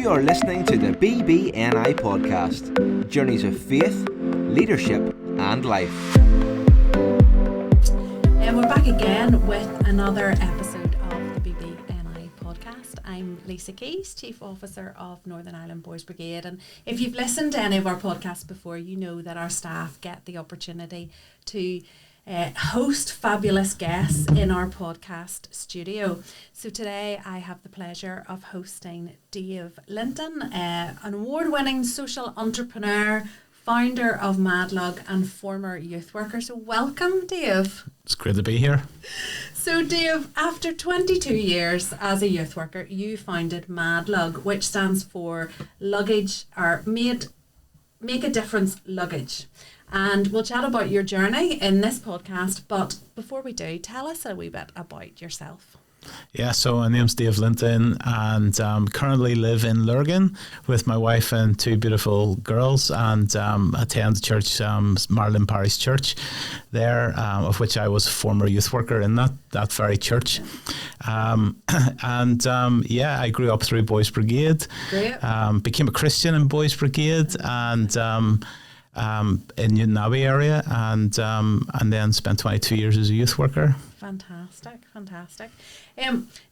You are listening to the BBNI podcast, journeys of faith, leadership and life. And we're back again with another episode of the BBNI podcast. I'm Lisa Keys, Chief Officer of Northern Ireland Boys Brigade, and if you've listened to any of our podcasts before, you know that our staff get the opportunity to host fabulous guests in our podcast studio. So today I have the pleasure of hosting Dave Linton, an award-winning social entrepreneur, founder of Madlug and former youth worker. So welcome, Dave. It's great to be here. So Dave, after 22 years as a youth worker, you founded Madlug, which stands for luggage, or Make a Difference Luggage. And we'll chat about your journey in this podcast. But before we do, tell us a wee bit about yourself. Yeah, so my name's Dave Linton and currently live in Lurgan with my wife and two beautiful girls, and attend church, Madlug Parish Church there, of which I was a former youth worker in that very church. I grew up through Boys Brigade. Great. Became a Christian in Boys Brigade and in Newton Abbey area, and then spent 22 years as a youth worker. Fantastic.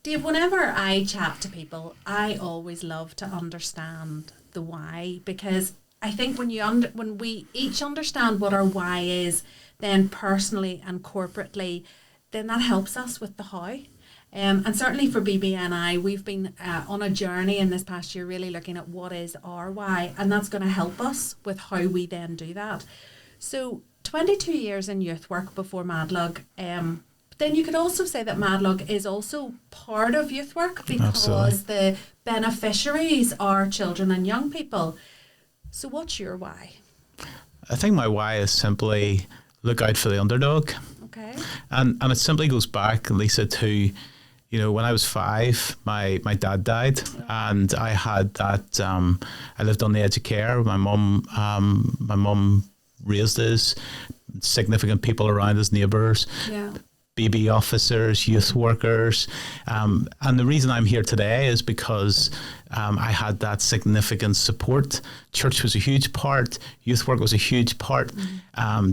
Dave, whenever I chat to people, I always love to understand the why, because I think when we each understand what our why is, then personally and corporately, then that helps us with the how. And certainly for BBNI, we've been on a journey in this past year really looking at what is our why, and that's going to help us with how we then do that. So 22 years in youth work before Madlug, then you could also say that Madlug is also part of youth work, because Absolutely. The beneficiaries are children and young people. So what's your why? I think my why is simply look out for the underdog. Okay. And it simply goes back, Lisa, to, when I was 5, my dad died, and I had that, I lived on the edge of care. My mum raised us, significant people around us, neighbours. Yeah. BB officers, youth workers, and the reason I'm here today is because I had that significant support. Church was a huge part, youth work was a huge part,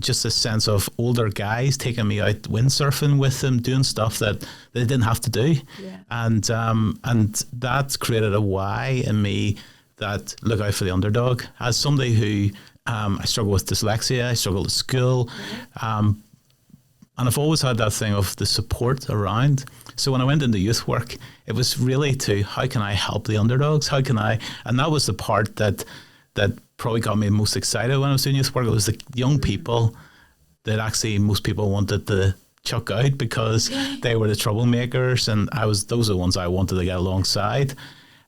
just a sense of older guys taking me out windsurfing with them, doing stuff that they didn't have to do, and that created a why in me that look out for the underdog. As somebody who I struggle with dyslexia, I struggle at school, and I've always had that thing of the support around. So when I went into youth work, it was really to how can I help the underdogs? How can I? And that was the part that probably got me most excited when I was doing youth work. It was the young people that actually most people wanted to chuck out because they were the troublemakers, and those are the ones I wanted to get alongside.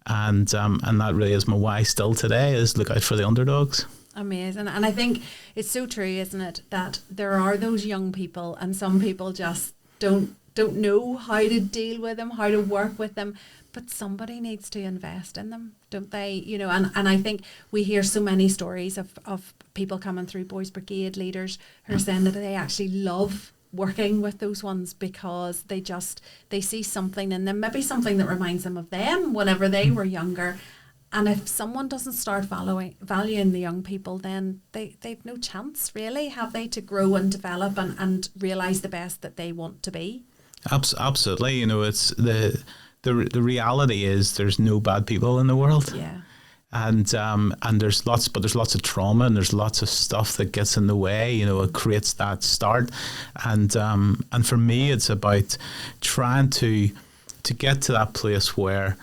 And that really is my why still today, is look out for the underdogs. Amazing. And I think it's so true, isn't it, that there are those young people, and some people just don't know how to deal with them, how to work with them, but somebody needs to invest in them, don't they? And I think we hear so many stories of people coming through Boys Brigade, leaders who are saying that they actually love working with those ones because they see something in them, maybe something that reminds them of them whenever they were younger. And if someone doesn't start valuing the young people, then they've no chance, really, have they, to grow and develop and realise the best that they want to be. Absolutely. It's the reality is there's no bad people in the world. Yeah. And there's lots of trauma, and there's lots of stuff that gets in the way. It creates that start. And for me, it's about trying to get to that place where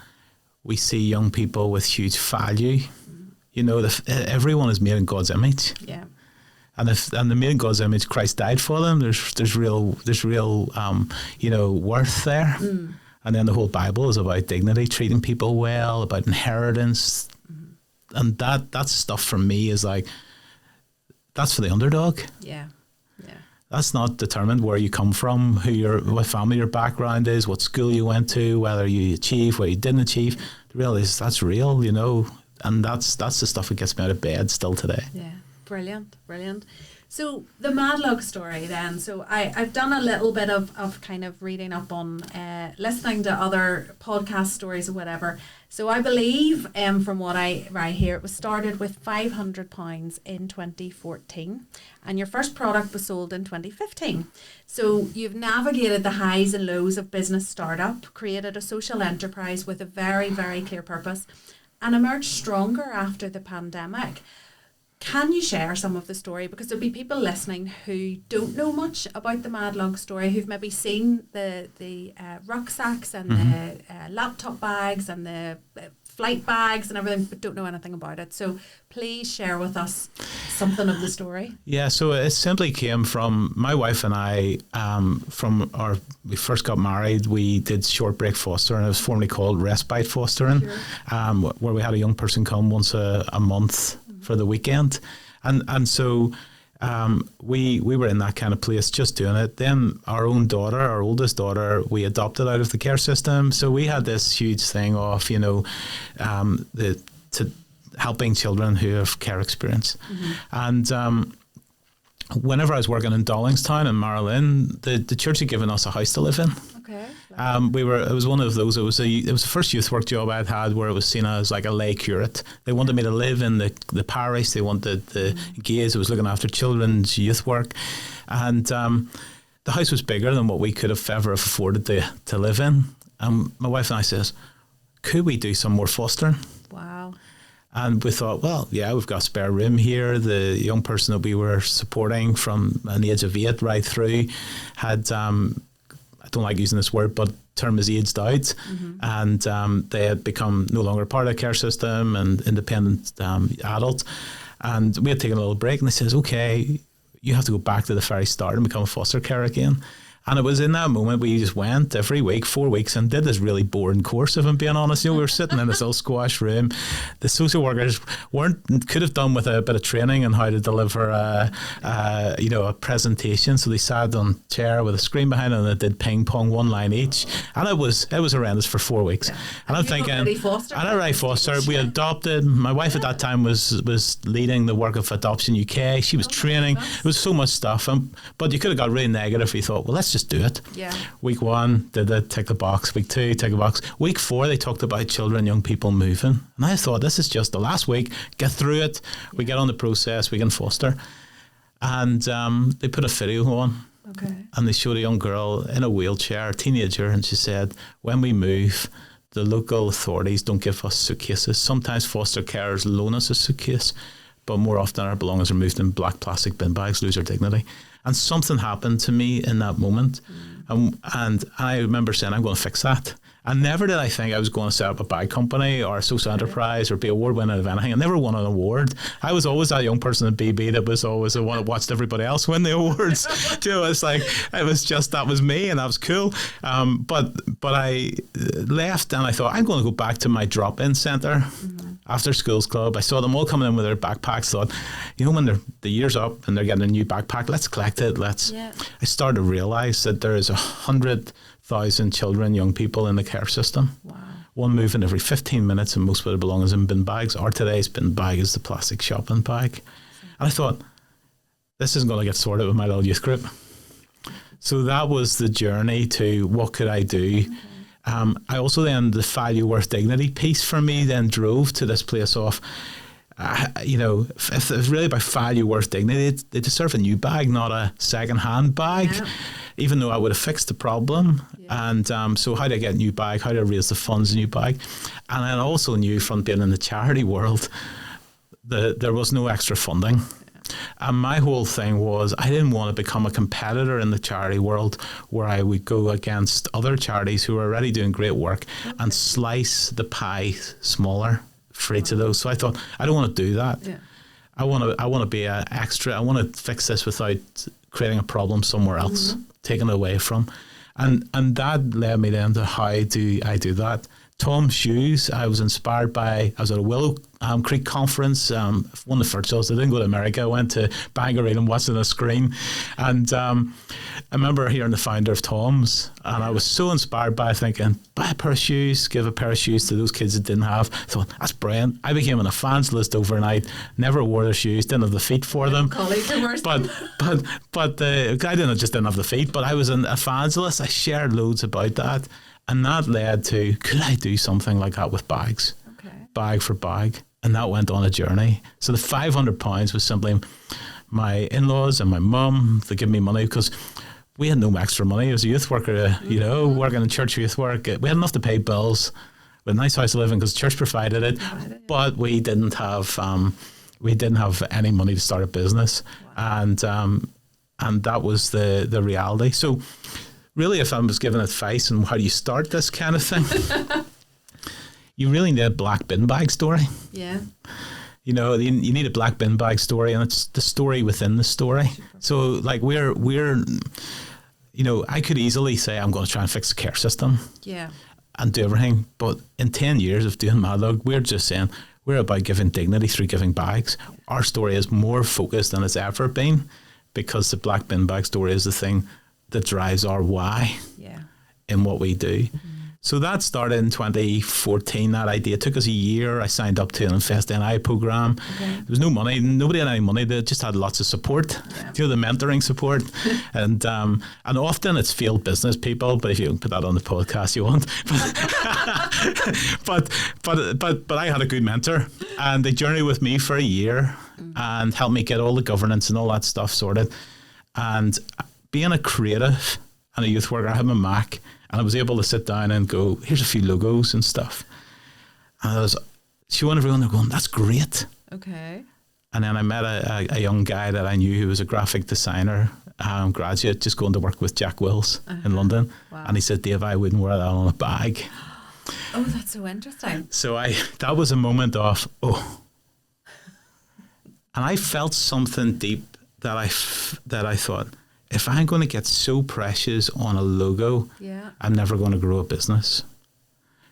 we see young people with huge value. Everyone is made in God's image. Yeah. And they're made in God's image, Christ died for them. There's real worth there. And then the whole Bible is about dignity, treating people well, about inheritance, and that's stuff for me is like, that's for the underdog. Yeah. That's not determined where you come from, what family your background is, what school you went to, whether you achieved, whether you didn't achieve. The reality is that's real, and that's the stuff that gets me out of bed still today. Yeah, brilliant. So the Madlug story then. So I've done a little bit of kind of reading up on listening to other podcast stories or whatever. So I believe from what I hear, it was started with £500 in 2014 and your first product was sold in 2015. So you've navigated the highs and lows of business startup, created a social enterprise with a very, very clear purpose and emerged stronger after the pandemic. Can you share some of the story? Because there'll be people listening who don't know much about the Madlug story, who've maybe seen the rucksacks and the laptop bags and the flight bags and everything, but don't know anything about it. So please share with us something of the story. Yeah, so it simply came from my wife and I. We first got married, we did short break fostering. It was formerly called respite fostering, where we had a young person come once a month for the weekend, and so we were in that kind of place just doing it. Then our own daughter, our oldest daughter, we adopted out of the care system, so we had this huge thing of helping children who have care experience. And whenever I was working in Dollingstown and Marilyn, the church had given us a house to live in. Okay. It was one of those. It was the first youth work job I'd had where it was seen as like a lay curate. They wanted me to live in the parish. They wanted the gays. I was looking after children's youth work, and the house was bigger than what we could have ever afforded to live in. My wife and I says, could we do some more fostering? Wow. And we thought, well, yeah, we've got spare room here. The young person that we were supporting from an age of 8 right through had, I don't like using this word, but term is aged out. And they had become no longer part of the care system and independent adults. And we had taken a little break and they says, okay, you have to go back to the very start and become a foster care again. And it was in that moment we just went every week, 4 weeks, and did this really boring course, if I'm being honest. We were sitting in this little squash room. The social workers could have done with a bit of training on how to deliver a presentation. So they sat on a chair with a screen behind it and they did ping pong, 1 line each. And it was horrendous for 4 weeks. Yeah. And I'm thinking, I already fostered. We adopted. My wife at that time was leading the work of Adoption UK. She was training. It was so much stuff. But you could have got really negative if you thought, well, let's just do it. Yeah. Week 1, did it, tick the box. Week 2, tick the box. Week 4, they talked about children, young people moving. And I thought, this is just the last week. Get through it. We get on the process. We can foster. And they put a video on. Okay. And they showed a young girl in a wheelchair, a teenager, and she said, when we move, the local authorities don't give us suitcases. Sometimes foster carers loan us a suitcase, but more often our belongings are moved in black plastic bin bags, lose our dignity. And something happened to me in that moment. And I remember saying, I'm going to fix that. And never did I think I was going to set up a bag company or a social enterprise or be award-winning of anything. I never won an award. I was always that young person at BB that was always the one that watched everybody else win the awards. It's like, that was me and that was cool. But I left and I thought, I'm going to go back to my drop-in centre. After schools club, I saw them all coming in with their backpacks. Thought, when the year's up and they're getting a new backpack, let's collect it. I started to realise that there is 100,000 children, young people in the care system. Wow. One moving every 15 minutes, and most of their belongings in bin bags. Or today's bin bag is the plastic shopping bag. And I thought, this isn't going to get sorted with my little youth group. So that was the journey to what could I do. Okay. I also then, the value worth dignity piece for me then drove to this place of, if it's really about value worth dignity, they deserve a new bag, not a second-hand bag, even though I would have fixed the problem. Yeah. And so how do I get a new bag? How do I raise the funds, a new bag? And I also knew from being in the charity world that there was no extra funding. And my whole thing was I didn't want to become a competitor in the charity world where I would go against other charities who are already doing great work and slice the pie smaller for each of those. So I thought, I don't want to do that. Yeah. I want to be an extra. I want to fix this without creating a problem somewhere else, taking it away from. And that led me then to how do I do that? Tom's shoes. I was inspired by, I was at a Willow Creek conference, one of the first shows. I didn't go to America. I went to Bangor and watched it on a screen. And I remember hearing the founder of Tom's, and I was so inspired by thinking, buy a pair of shoes, give a pair of shoes to those kids that didn't have. I thought, that's brilliant. I became on a fans list overnight, never wore their shoes, didn't have the feet for them. But I didn't have the feet, but I was in a fans list. I shared loads about that. And that led to, could I do something like that with bags? Okay. Bag for bag. And that went on a journey. So the £500 was simply my in-laws and my mum, they give me money because we had no extra money. I was a youth worker, working in church youth work. We had enough to pay bills. We had a nice house to live in because church provided it. But we didn't have any money to start a business. Wow. And that was the reality. So really, if I was given advice on how do you start this kind of thing, you really need a black bin bag story. Yeah. You need a black bin bag story, and it's the story within the story. So, like, we're I could easily say I'm going to try and fix the care system. Yeah. And do everything, but in 10 years of doing Madlug, we're just saying we're about giving dignity through giving bags. Our story is more focused than it's ever been, because the black bin bag story is the thing that drives our why in what we do. Mm-hmm. So that started in 2014, that idea. It took us a year. I signed up to an Invest NI program. Okay. There was no money. Nobody had any money. They just had lots of support, the mentoring support. and often it's failed business people, but if you put that on the podcast, you won't. but I had a good mentor, and they journeyed with me for a year and helped me get all the governance and all that stuff sorted. And being a creative and a youth worker, I had my Mac, and I was able to sit down and go, here's a few logos and stuff. And I was showing everyone, they're going, that's great. Okay. And then I met a young guy that I knew who was a graphic designer, graduate, just going to work with Jack Wills in London. Wow. And he said, Dave, I wouldn't wear that on a bag. Oh, that's so interesting. So that was a moment of, and I felt something deep that I thought, if I'm going to get so precious on a logo, I'm never going to grow a business.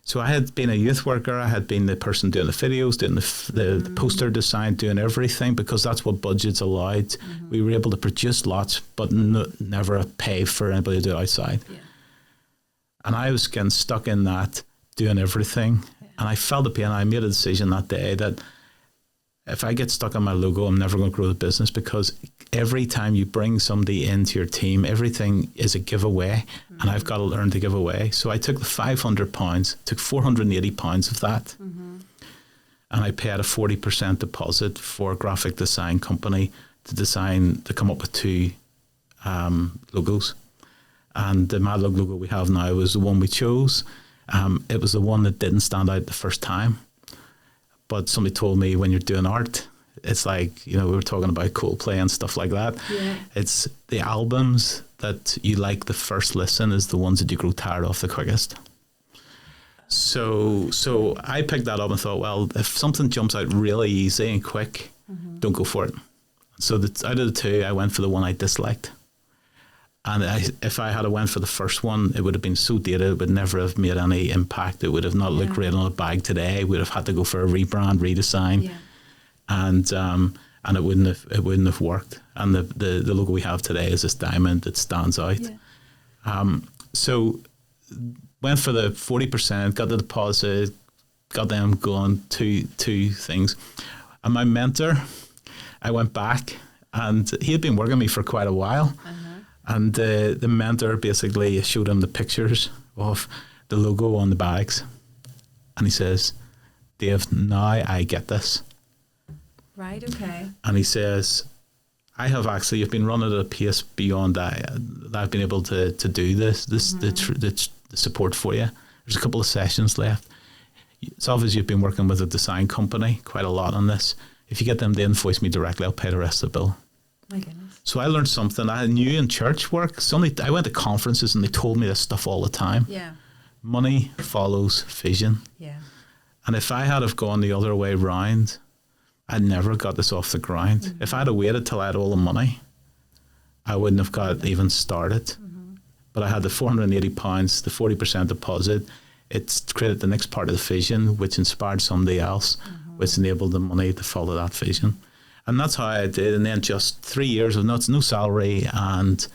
So I had been a youth worker. I had been the person doing the videos, doing the poster design, doing everything, because that's what budgets allowed. Mm-hmm. We were able to produce lots, but never pay for anybody to do it outside. Yeah. And I was getting stuck in that, doing everything. Yeah. And I felt the pain. I made a decision that day that if I get stuck on my logo, I'm never going to grow the business, because every time you bring somebody into your team, everything is a giveaway, and I've got to learn to give away. So I took the £500, took £480 of that, and I paid a 40% deposit for a graphic design company to come up with two logos. And the Madlug logo we have now was the one we chose. It was the one that didn't stand out the first time. But somebody told me, when you're doing art, it's like, we were talking about Coldplay and stuff like that. Yeah. It's the albums that you like the first listen is the ones that you grow tired of the quickest. So I picked that up and thought, well, if something jumps out really easy and quick, don't go for it. So out of the two, I went for the one I disliked. And if I had went for the first one, it would have been so dated, it would never have made any impact. It would have not looked great on a bag today. We would have had to go for a rebrand, redesign, and it wouldn't have worked. And the logo we have today is this diamond that stands out. Yeah. So went for the 40%, got the deposit, got them going, two things. And my mentor, I went back, and he had been working with me for quite a while. And the mentor basically showed him the pictures of the logo on the bags. And he says, Dave, now I get this. Right, okay. And he says, you've been running at a pace beyond that I've been able to do the support for you. There's a couple of sessions left. It's obvious you've been working with a design company quite a lot on this. If you get them to invoice me directly, I'll pay the rest of the bill. My goodness. So I learned something I knew in church work. I went to conferences and they told me this stuff all the time. Yeah. Money follows vision. Yeah. And if I had have gone the other way round, I'd never got this off the ground. Mm-hmm. If I'd have waited till I had all the money, I wouldn't have got even started. Mm-hmm. But I had the £480, the 40% deposit. it's created the next part of the vision, which inspired somebody else, which enabled the money to follow that vision. And that's how I did. And then just 3 years of no salary and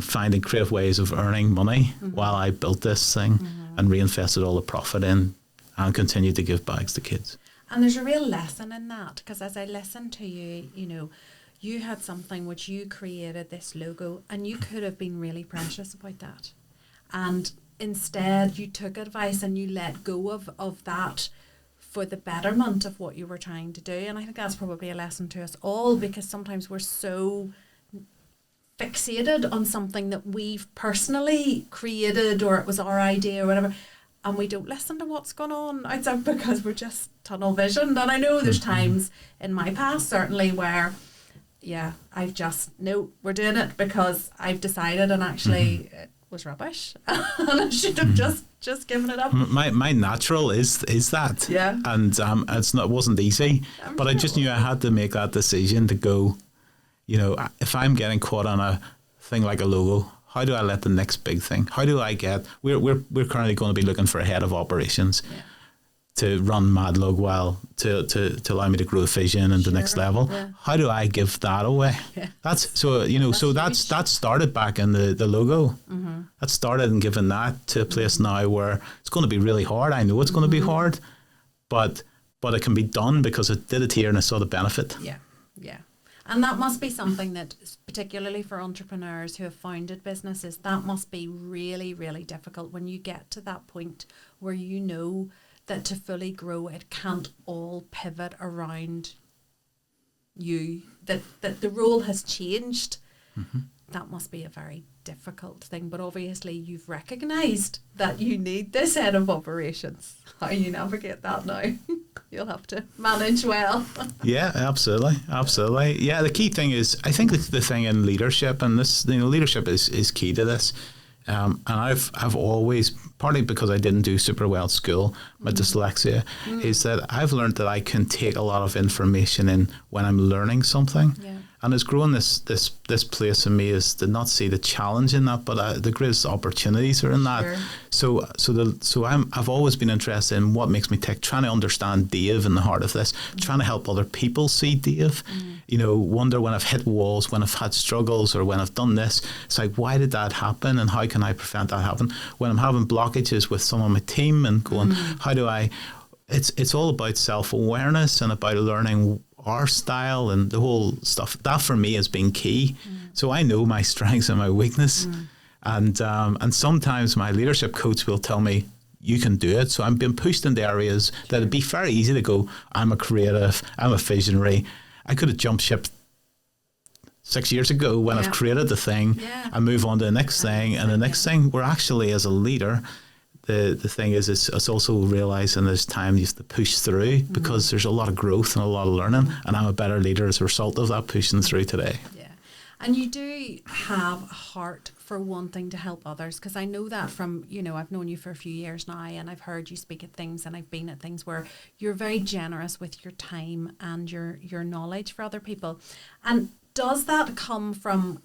finding creative ways of earning money while I built this thing and reinvested all the profit in and continued to give bags to kids. And there's a real lesson in that, because as I listen to you, you had something which you created, this logo, and you could have been really precious about that. And instead you took advice and you let go of that for the betterment of what you were trying to do. And I think that's probably a lesson to us all, because sometimes we're so fixated on something that we've personally created, or it was our idea or whatever, and we don't listen to what's going on outside because we're just tunnel visioned. And I know there's times in my past certainly where I've just, no, we're doing it because I've decided, and actually it was rubbish and I should have just given it up. My natural is that, and it wasn't easy, but I just knew I had to make that decision to go, if I'm getting caught on a thing like a logo, how do I let the next big thing? How do I get? We're currently going to be looking for a head of operations to run Madlug to allow me to grow the vision and the next level. Yeah. How do I give that away? Yeah. That's so that started back in the logo. Mm-hmm. That started in giving that to a place now where it's going to be really hard. I know it's going to be hard, but it can be done because I did it here and I saw the benefit. Yeah. And that must be something that, particularly for entrepreneurs who have founded businesses, that must be really, really difficult when you get to that point where you know that to fully grow, it can't all pivot around you, that the role has changed. Mm-hmm. That must be a very difficult thing. But obviously you've recognised that you need this head of operations. How you navigate that now? You'll have to manage well. Yeah, absolutely. Yeah, the key thing is, I think the thing in leadership, and this, leadership is key to this. And I've always, partly because I didn't do super well at school, my dyslexia, is that I've learned that I can take a lot of information in when I'm learning something. Yeah. And it's growing this place in me is to not see the challenge in that, but the greatest opportunities are in that. Sure. So I've always been interested in what makes me tick, trying to understand Dave in the heart of this, trying to help other people see Dave. Wonder when I've hit walls, when I've had struggles, or when I've done this. It's like, why did that happen, and how can I prevent that happening? When I'm having blockages with some of my team, and going, how do I? It's all about self-awareness and about learning our style and the whole stuff. That for me has been key. So I know my strengths and my weakness, and sometimes my leadership coach will tell me, you can do it. So I'm being pushed into areas that it'd be very easy to go, I'm a creative, I'm a visionary. I could have jumped ship 6 years ago when I've created the thing and move on to the next thing, and the next thing. We're actually, as a leader, the thing is, it's also realising there's time you have to push through, because there's a lot of growth and a lot of learning, and I'm a better leader as a result of that pushing through today. Yeah, and you do have a heart for wanting to help others, because I know that from, I've known you for a few years now, and I've heard you speak at things, and I've been at things where you're very generous with your time and your knowledge for other people. And does that come from,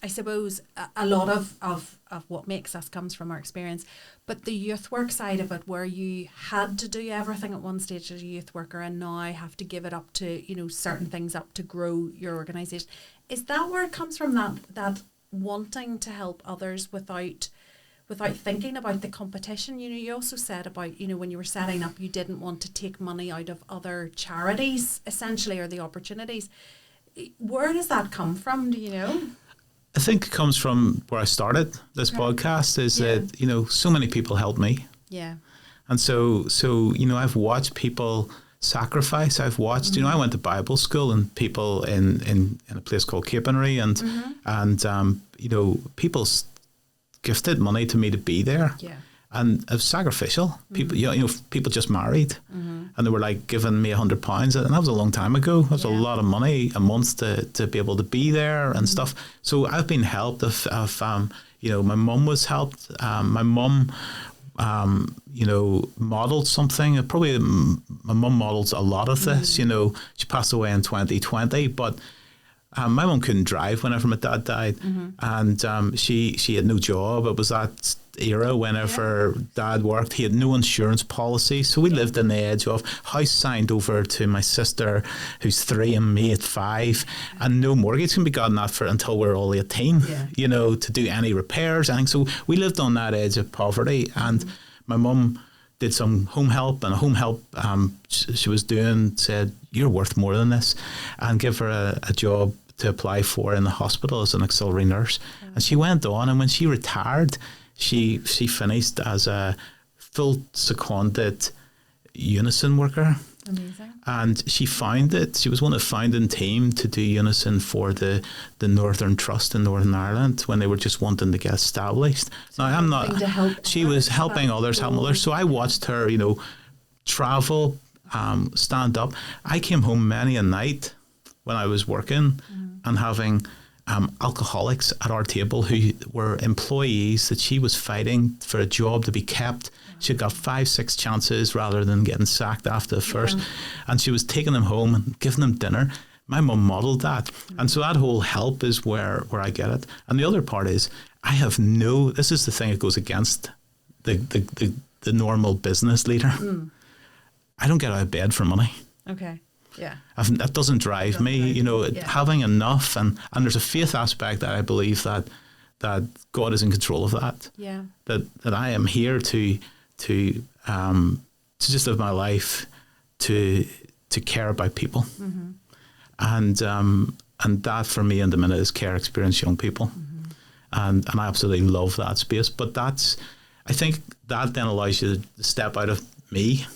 I suppose, a lot of what makes us comes from our experience, but the youth work side of it, where you had to do everything at one stage as a youth worker and now have to give it up to, certain things up to grow your organisation. Is that where it comes from, that wanting to help others without thinking about the competition? You also said about, when you were setting up, you didn't want to take money out of other charities, essentially, or the opportunities. Where does that come from, do you know? I think it comes from where I started this podcast, is that, so many people helped me. Yeah. And so I've watched people sacrifice. I've watched, I went to Bible school, and people in a place called Capenry, and people gifted money to me to be there. Yeah. And it was sacrificial. People, people just married, and they were like giving me £100, and that was a long time ago. That was a lot of money a month to be able to be there and stuff. So I've been helped. My mum was helped. My mum, modeled something. Probably my mum models a lot of this. She passed away in 2020, but. My mum couldn't drive whenever my dad died, and she had no job. It was that era whenever Dad worked. He had no insurance policy, so we lived on the edge of house signed over to my sister who's 3 and me at 5, and no mortgage can be gotten at for until we're all 18, to do any repairs, anything. So we lived on that edge of poverty, and my mum did some home help, and a home help she was doing said, "You're worth more than this," and give her a job to apply for in the hospital as an auxiliary nurse. And she went on, and when she retired, she finished as a full seconded Unison worker. Amazing. And she was one of the founding team to do Unison for the Northern Trust in Northern Ireland when they were just wanting to get established. So now, I'm not, she was helping others, helping others. So I watched her, travel, stand up. I came home many a night when I was working and having alcoholics at our table who were employees that she was fighting for a job to be kept. She got 5-6 chances rather than getting sacked after the first. And she was taking them home and giving them dinner. My mum modelled that. And so that whole help is where I get it. And the other part is this is the thing that goes against the normal business leader. I don't get out of bed for money. Okay. Yeah. That doesn't drive me, having enough, and there's a faith aspect that I believe that God is in control of that. Yeah. That I am here to just live my life to care about people, and that for me in the minute is care experience young people, and I absolutely love that space. But I think that then allows you to step out of me.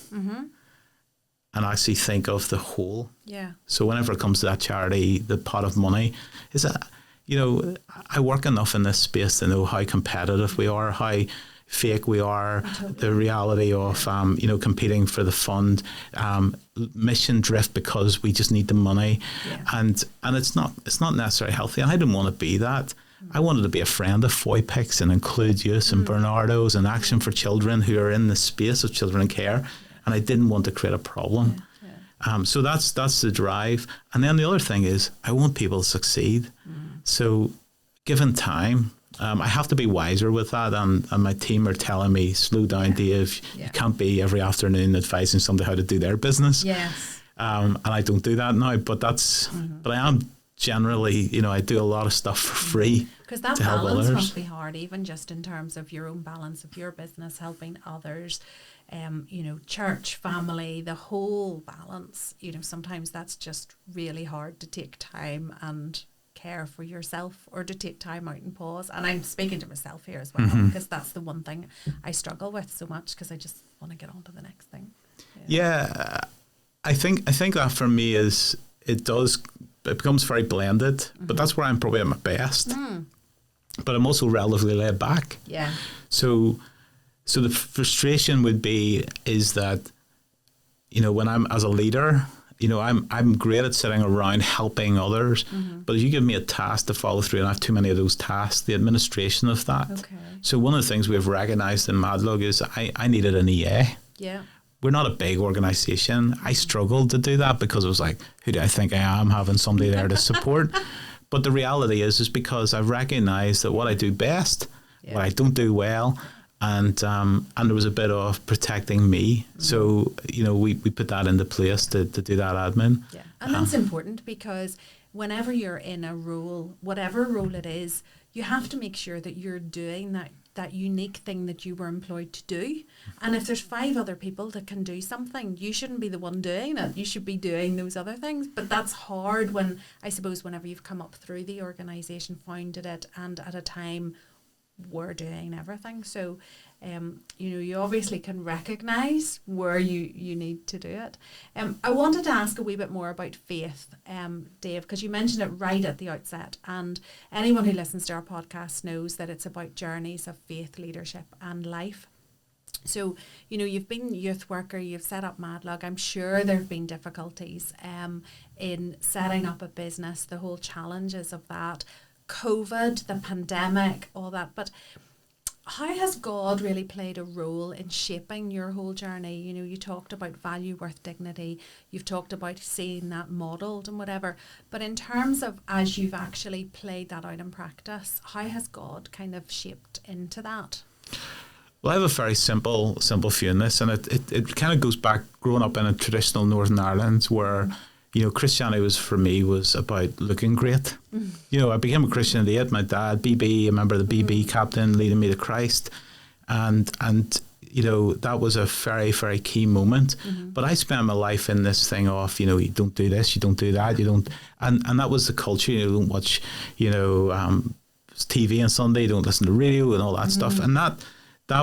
And actually think of the whole. Yeah. So whenever it comes to that charity, the pot of money, is that, I work enough in this space to know how competitive we are, how fake we are, the reality of, competing for the fund, mission drift because we just need the money. Yeah. And it's not necessarily healthy. And I didn't want to be that. I wanted to be a friend of FOIPICs and Include Youth and Bernardo's and Action for Children who are in the space of children in care. And I didn't want to create a problem. So that's the drive. And then the other thing is I want people to succeed. So given time, I have to be wiser with that. And my team are telling me, slow down, Dave. You can't be every afternoon advising somebody how to do their business. Yes. And I don't do that now. But but I am generally, I do a lot of stuff for free. Because that balance must be hard, even just in terms of your own balance of your business, helping others. Church, family, the whole balance, sometimes that's just really hard to take time and care for yourself, or to take time out and pause. And I'm speaking to myself here as well, because that's the one thing I struggle with so much, because I just want to get on to the next thing. Yeah, I think that for me it becomes very blended, but that's where I'm probably at my best. But I'm also relatively laid back. Yeah. So the frustration is that, when I'm as a leader, I'm great at sitting around helping others, but if you give me a task to follow through and I have too many of those tasks, the administration of that. Okay. So one of the things we've recognised in Madlug is I needed an EA. Yeah. We're not a big organisation. I struggled to do that because it was like, who do I think I am, having somebody there to support? But the reality is because I've recognised that what I do best, what I don't do well, and there was a bit of protecting me. So, we put that into place to do that admin. Yeah, and that's important, because whenever you're in a role, whatever role it is, you have to make sure that you're doing that unique thing that you were employed to do. And if there's 5 other people that can do something, you shouldn't be the one doing it. You should be doing those other things. But that's hard whenever you've come up through the organisation, founded it, and at a time we're doing everything. So, you obviously can recognise where you need to do it. I wanted to ask a wee bit more about faith, Dave, because you mentioned it right at the outset. And anyone who listens to our podcast knows that it's about journeys of faith, leadership and life. So, you've been youth worker, you've set up Madlug. I'm sure there have been difficulties in setting up a business, the whole challenges of that, COVID, the pandemic, all that. But how has God really played a role in shaping your whole journey? You talked about value, worth, dignity. You've talked about seeing that modelled and whatever. But in terms of as you've actually played that out in practice, how has God kind of shaped into that? Well, I have a very simple view in this, and it kind of goes back growing up in a traditional Northern Ireland where, Christianity was about looking great. I became a Christian at 8. My dad, BB, I remember the BB captain leading me to Christ, and that was a very, very key moment. But I spent my life in this thing of, you don't do this, you don't do that, you don't, and that was the culture. You don't watch, TV on Sunday, you don't listen to radio and all that stuff, and that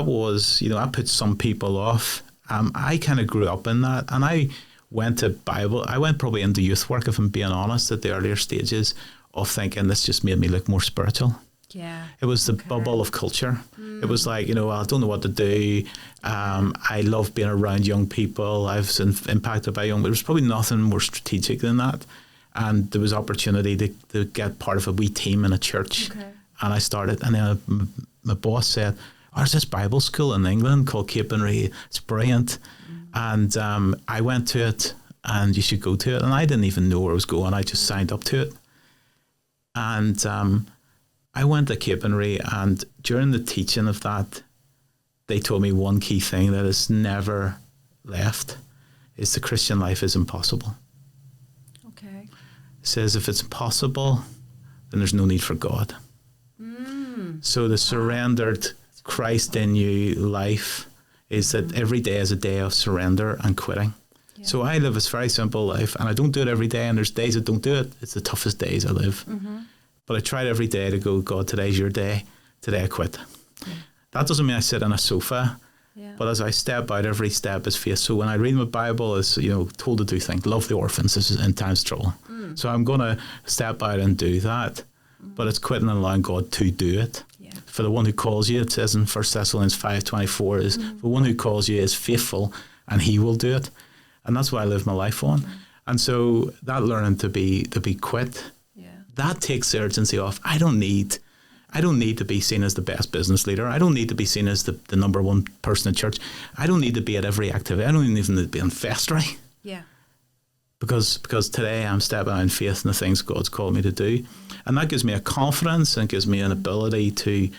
was, that put some people off. I kind of grew up in that, and I went probably into youth work, if I'm being honest, at the earlier stages of thinking this just made me look more spiritual. Yeah. It was the bubble of culture. It was like, I don't know what to do. I love being around young people. I was impacted by young, but there was probably nothing more strategic than that. And there was opportunity to get part of a wee team in a church. Okay. And I started, and then my boss said, there's this Bible school in England called Capernwray. It's brilliant. And I went to it, and you should go to it. And I didn't even know where I was going. I just signed up to it. And I went to Capernwray, and during the teaching of that, they told me one key thing that has never left, is the Christian life is impossible. Okay. It says if it's impossible, then there's no need for God. So the surrendered Christ in you life is that every day is a day of surrender and quitting. Yeah. So I live a very simple life, and I don't do it every day, and there's days I don't do it. It's the toughest days I live. But I tried every day to go, God, today's your day. Today I quit. Yeah. That doesn't mean I sit on a sofa, but as I step out, every step is faith. So when I read my Bible, it's, told to do things. Love the orphans, this is in times of trouble. So I'm going to step out and do that, but it's quitting and allowing God to do it. Yeah. For the one who calls you, it says in 1 Thessalonians 5:24, is the one who calls you is faithful, and he will do it. And that's what I live my life on. And so that learning to be quit, that takes the urgency off. I don't need to be seen as the best business leader. I don't need to be seen as the number one person in church. I don't need to be at every activity. I don't even need to be on festival. Yeah. Because today I'm stepping out in faith in the things God's called me to do. And that gives me a confidence and gives me an ability to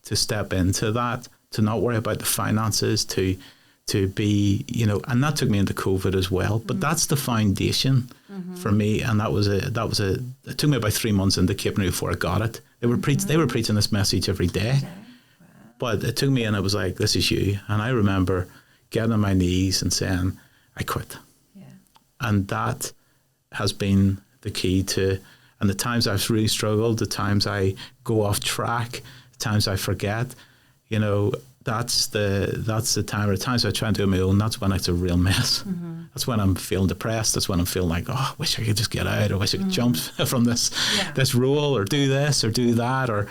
step into that, to not worry about the finances, to be, and that took me into COVID as well. But that's the foundation for me. And it took me about 3 months into Capernwray before I got it. They were preaching this message every day. Wow. But it took me, and it was like, this is you. And I remember getting on my knees and saying, I quit. Yeah. And that has been the key to, and the times I've really struggled, the times I go off track, the times I forget, that's the time, or the times I try and do it on my own, that's when it's a real mess. That's when I'm feeling depressed. That's when I'm feeling like, I wish I could just get out, or I wish I could jump from this role, or do this, or do that, or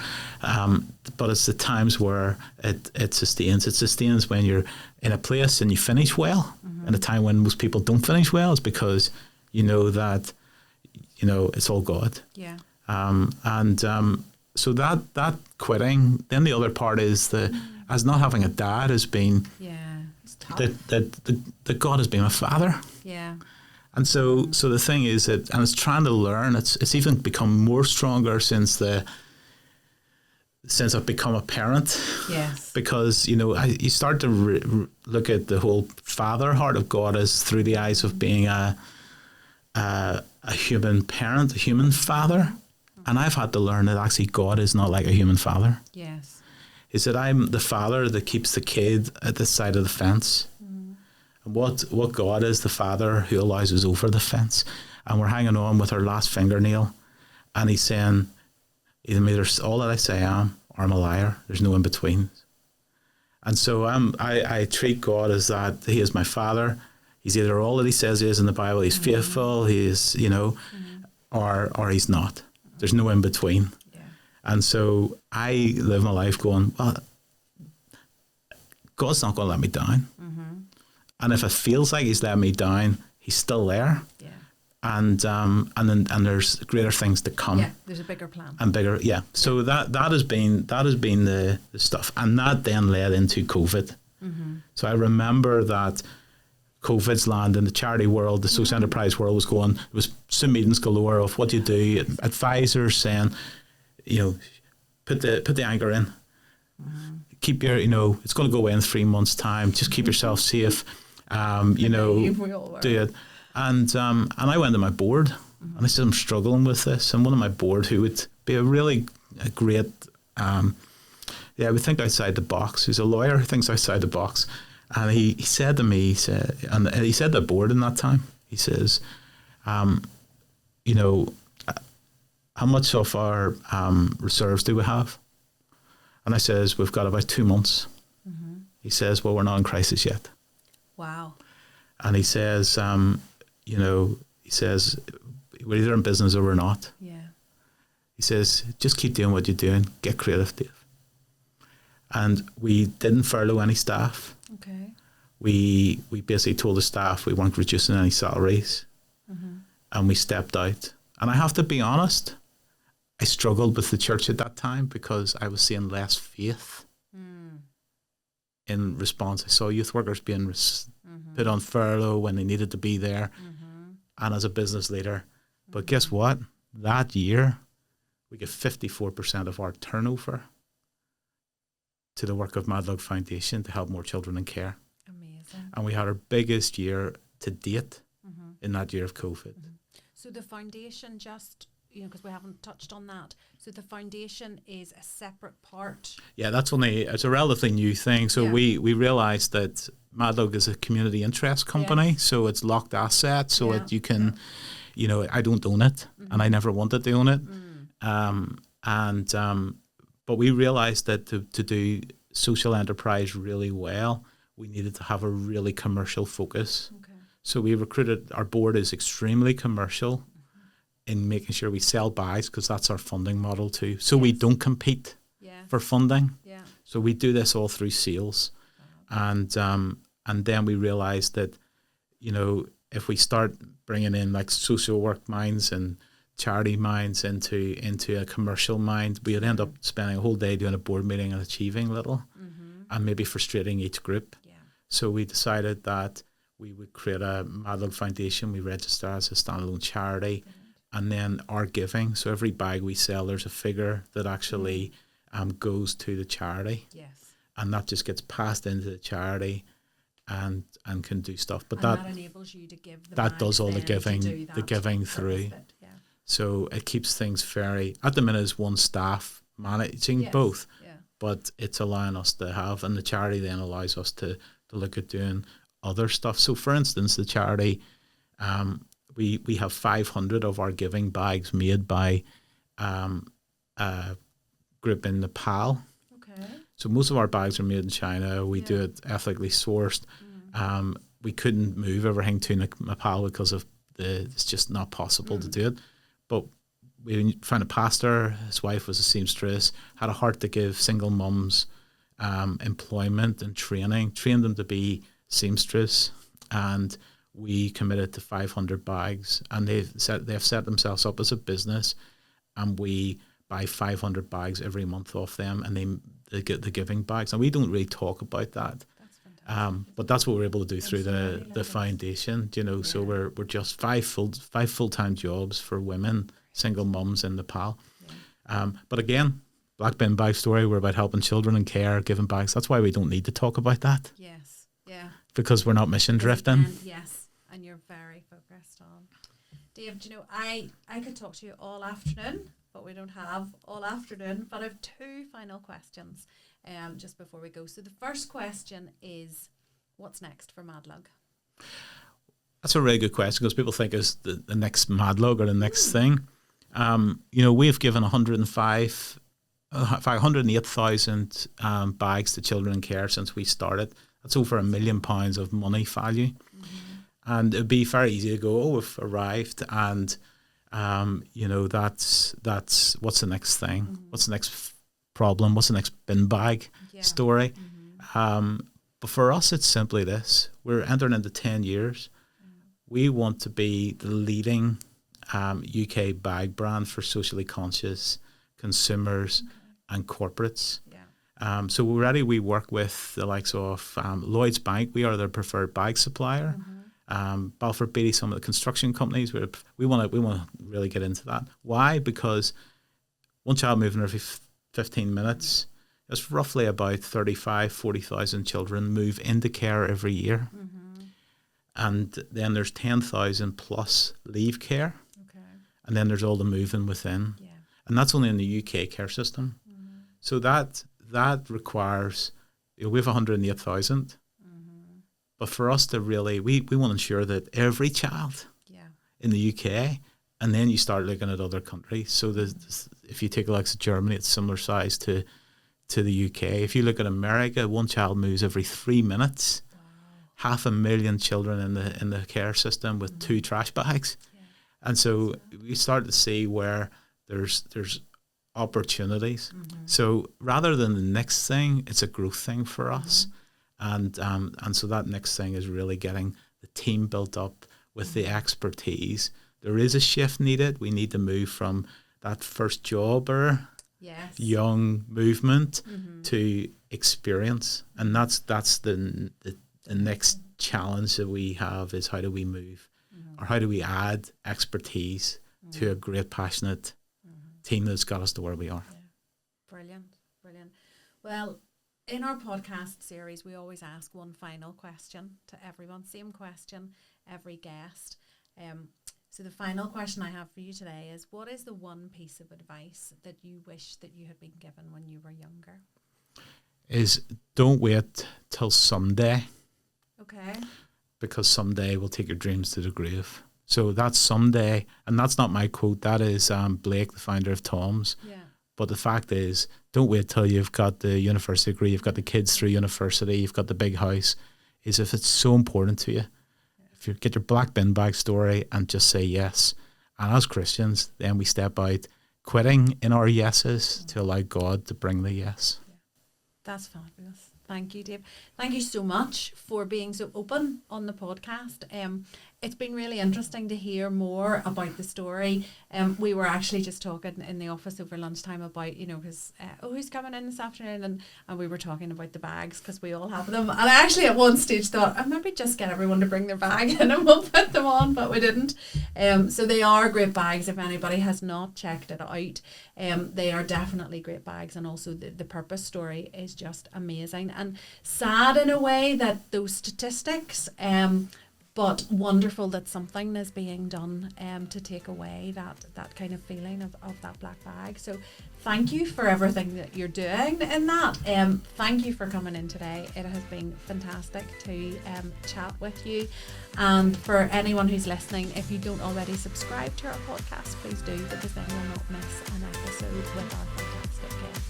but it's the times where it sustains. It sustains when you're in a place and you finish well. And a time when most people don't finish well is because that it's all God. Yeah. So that quitting. Then the other part is as not having a dad has been that God has been my father. Yeah. And so the thing is that, and it's trying to learn. It's even become more stronger since I've become a parent. Yes. Because you start to look at the whole father heart of God as through the eyes of being a human parent, a human father. And I've had to learn that actually God is not like a human father. Yes. Is that I'm the father that keeps the kid at the side of the fence. And what God is, the father who allows us over the fence. And we're hanging on with our last fingernail. And he's saying, either all that I say I am, or I'm a liar. There's no in between. And so I treat God as that. He is my father. He's either all that he says he is in the Bible. He's faithful. He is, or he's not. There's no in between. Yeah. And so I live my life going, well, God's not going to let me down. And if it feels like he's letting me down, he's still there. Yeah. And there's greater things to come. Yeah, there's a bigger plan. And bigger, yeah. So that has been the stuff. And that then led into COVID. So I remember that COVID's land in the charity world, the social enterprise world was going, there was Zoom meetings galore of what do you do, advisors saying, put the anchor in, keep your, it's going to go away in 3 months' time. Just keep yourself safe. We all were. Do it. And I went to my board, and I said, I'm struggling with this. And one of my board, who would be a great, would think outside the box. He's a lawyer who thinks outside the box. And he said to me, he said to the board in that time, he says, how much of our reserves do we have? And I says, we've got about 2 months. Mm-hmm. He says, well, we're not in crisis yet. Wow. And he says, we're either in business or we're not. Yeah. He says, just keep doing what you're doing. Get creative, Dave. And we didn't furlough any staff. Okay. We basically told the staff we weren't reducing any salaries. Mm-hmm. And we stepped out. And I have to be honest, I struggled with the church at that time because I was seeing less faith in response. I saw youth workers being put on furlough when they needed to be there, and as a business leader. But guess what? That year, we get 54% of our turnover to the work of Madlug Foundation to help more children in care. Amazing. And we had our biggest year to date in that year of COVID. So the foundation, just, because we haven't touched on that, so the foundation is a separate part. Yeah, it's a relatively new thing. So we realised that Madlug is a community interest company, so it's locked assets, so that you can, I don't own it, and I never wanted to own it. But we realised that to do social enterprise really well, we needed to have a really commercial focus. Okay. So we recruited, our board is extremely commercial in making sure we sell bags, because that's our funding model too. So we don't compete for funding. Yeah. So we do this all through sales. And then we realized that, if we start bringing in like social work minds and charity minds into a commercial mind, we'd end up spending a whole day doing a board meeting and achieving little and maybe frustrating each group. Yeah. So we decided that we would create a Madlug Foundation. We register as a standalone charity. And then our giving, so every bag we sell, there's a figure that actually goes to the charity. Yes. And that just gets passed into the charity and can do stuff. But that enables you to give the that does all the giving through. It, yeah. So it keeps things very, at the minute is one staff managing both. Yeah. But it's allowing us to have, and the charity then allows us to look at doing other stuff. So for instance, the charity, we have 500 of our giving bags made by a group in Nepal. Okay. So most of our bags are made in China. We do it ethically sourced. We couldn't move everything to Nepal because of it's just not possible to do it. But we found a pastor, his wife was a seamstress, had a heart to give single mums employment and training, trained them to be seamstress, and we committed to 500 bags, and they've set themselves up as a business, and we buy 500 bags every month off them, and they get the giving bags, and we don't really talk about that. That's fantastic. But that's what we're able to do through the foundation, So we're just five full-time jobs for women, single mums in Nepal. Yeah. But again, Black Bin Bag Story, we're about helping children in care, giving bags. That's why we don't need to talk about that. Yes, yeah. Because we're not mission drifting. Yes, and you're very focused on. Dave, I could talk to you all afternoon, but we don't have all afternoon. But I have two final questions just before we go. So the first question is, what's next for Madlug? That's a really good question, because people think it's the next Madlug or the next thing. We've given 508,000 bags to children in care since we started. That's over £1 million of money value. And it'd be very easy to go, we've arrived, and that's what's the next thing? What's the next problem? What's the next bin bag story? But for us, it's simply this: we're entering into 10 years. We want to be the leading UK bag brand for socially conscious consumers and corporates. So already we work with the likes of Lloyds Bank. We are their preferred bag supplier. Balfour Beatty, some of the construction companies. We want to really get into that. Why? Because one child moving every 15 minutes, It's roughly about 40,000 children move into care every year. And then there's 10,000 plus leave care. Okay. And then there's all the moving within. Yeah. And that's only in the UK care system. So that requires, we have 108,000. But for us to really, we want to ensure that every child in the UK, and then you start looking at other countries. So if you take like Germany, it's similar size to the UK. If you look at America, one child moves every 3 minutes. Wow. 500,000 children in the care system with 2 trash bags. Yeah. And so we start to see where there's opportunities. So rather than the next thing, it's a growth thing for us. And so that next thing is really getting the team built up with the expertise. There is a shift needed. We need to move from that first jobber, young movement to experience. And that's the next challenge that we have is how do we move or how do we add expertise to a great, passionate team that's got us to where we are. Yeah. Brilliant. Well, in our podcast series, we always ask one final question to everyone. Same question, every guest. So the final question I have for you today is, what is the one piece of advice that you wish that you had been given when you were younger? Is don't wait till someday. Okay. Because someday will take your dreams to the grave. So that's someday, and that's not my quote. That is Blake, the founder of Tom's. Yeah. But the fact is, don't wait till you've got the university degree, you've got the kids through university, you've got the big house. Is if it's so important to you. If you get your black bin bag story and just say yes. And as Christians, then we step out, quitting in our yeses to allow God to bring the yes. Yeah. That's fabulous. Thank you, Dave. Thank you so much for being so open on the podcast. It's been really interesting to hear more about the story. We were actually just talking in the office over lunchtime about, because, who's coming in this afternoon? And we were talking about the bags because we all have them. And I actually at one stage thought, I maybe just get everyone to bring their bag in and we'll put them on, but we didn't. So they are great bags if anybody has not checked it out. They are definitely great bags, and also the purpose story is just amazing and sad in a way that those statistics, but wonderful that something is being done to take away that kind of feeling of that black bag. So thank you for everything that you're doing in that. Thank you for coming in today. It has been fantastic to chat with you. And for anyone who's listening, if you don't already subscribe to our podcast, please do, because then you'll not miss an episode with our fantastic guest.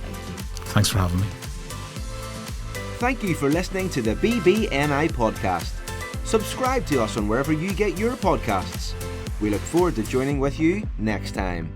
Thank you. Thanks for having me. Thank you for listening to the BBNI podcast. Subscribe to us on wherever you get your podcasts. We look forward to joining with you next time.